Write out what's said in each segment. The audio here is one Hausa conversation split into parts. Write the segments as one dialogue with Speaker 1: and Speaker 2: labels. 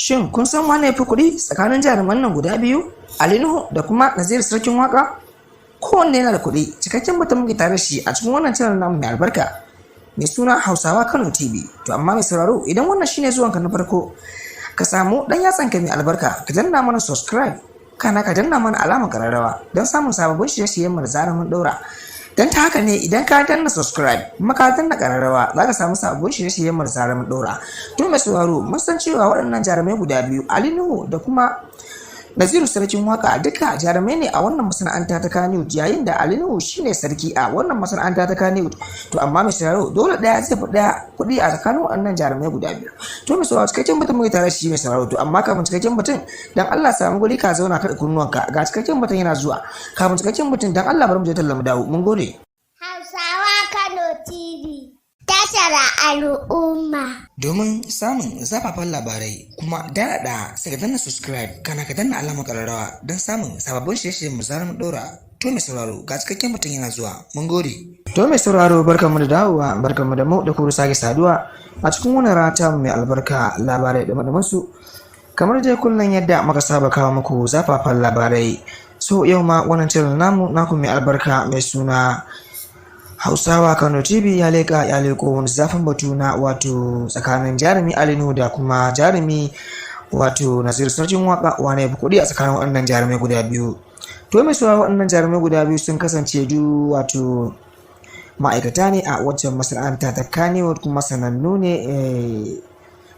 Speaker 1: Shin kun san wane ya fi kuɗi tsakanin jaruman nan guda biyu, Ali Nuhu da kuma Naziru Sarkin Waka? Kowanne yana da kuɗi, cikakken mutum muke tare shi a cikin wannan channel namu mai albarka mai suna Hausawa Kano TV. To amma mai sauraro, idan wannan shine zuwanka na farko, ka samu dan yatsanka mai albarka, ka danna mana subscribe, kana ka danna mana alamar kararrawa don samun sababbin shirye-shiryen mu da zarar mun daura. Dan ta haka ne idan ka danna subscribe kuma ka danna kararrawa za ka samu sababbin shirye-shiryen mu da zarar mun daura. To mai sauraro, mun san cewa waɗannan jarumai guda biyu, Ali Nuhu da kuma Naziru Sarkin Waka, duka jarumai ne a wannan masana'anta ta Kannywood, yayin da Ali Nuhu shine sarki a wannan masana'anta ta Kannywood. To amma mai sauraro, dole ɗaya zai fi ɗaya kuɗi a tsakanin waɗannan jarumai guda biyu. To mai sauraro, cikakken mutum mai tare shi mai sauraro. To amma kafin cikakken mutum, dan Allah samu guri ka zauna kada kunnuwanka, ga cikakken mutum yana zuwa. Kafin cikakken mutum, dan Allah bari mu je tallan mu dawo. Mun gode.
Speaker 2: Hausawa Kano TV, tashar al'umma.
Speaker 1: Domin samun zafafan labarai kuma daɗaɗa, sai ka danna subscribe, kana ka danna alamar ƙararrawa don samun sababbin shirye-shiryen mu zarar mu ɗora. To mai sauraro, ga cikakken mutum yana zuwa. Mun gode. To mai sauraro, barkanmu da dawowa, barkanmu da mu da kuma sake saduwa a cikin wannan rata mai albarka, labarai da madamansu. Kamar dai kullum yadda muka saba kawo muku zafafan labarai. So yau ma wannan channel naku mai albarka mai suna Hausawa Kano TV ya leko wani zafin batu na wato tsakanin jarumi Ali Nuhu da kuma jarumi wato Naziru Sarkin Waka, wane fi kuɗi a tsakanin waɗannan jarumai guda biyu. To mai sauraro, waɗannan jarumai guda biyu sun kasance wato ma'aikata ne a waccan masana'anta ta Kannywood, kuma sanannu ne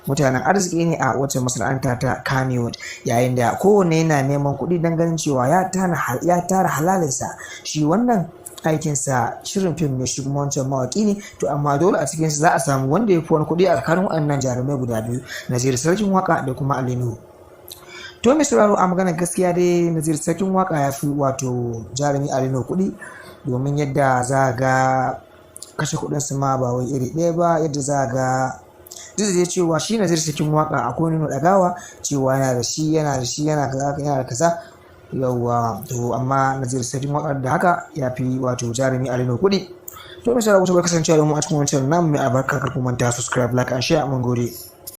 Speaker 1: mutanen arziki ne a waccan masana'anta ta Kannywood, yayin da kowanne yana neman kuɗi don ganin cewa ya tara halalinsa. Shi wannan aikinsa shirin fim ne, shi kuma wancan mawaki ne. To amma dole a cikinsu za a samu wanda ya fi wani kuɗi a tsakanin waɗannan jarumai guda biyu, Naziru Sarkin Waka da kuma Ali Nuhu. To mai sauraro, a maganar gaskiya dai Naziru Sarkin Waka ya fi wato jarumi Ali Nuhu kuɗi, domin yadda za ga kashe kuɗinsu ma ba wai iri ɗaya ba, yadda za ga duk da cewa shi Naziru Sarkin Waka akwai nuna ɗagawa cewa yana da kaza yawwa. To amma Naziru Sarkin Waka da haka ya fi wato jarumi Ali Nuhu kuɗi. To mai sauraro, ku kasance da mu a cikin wancan namu mai albarka, kar ku manta subscribe, like and share. Mun gode.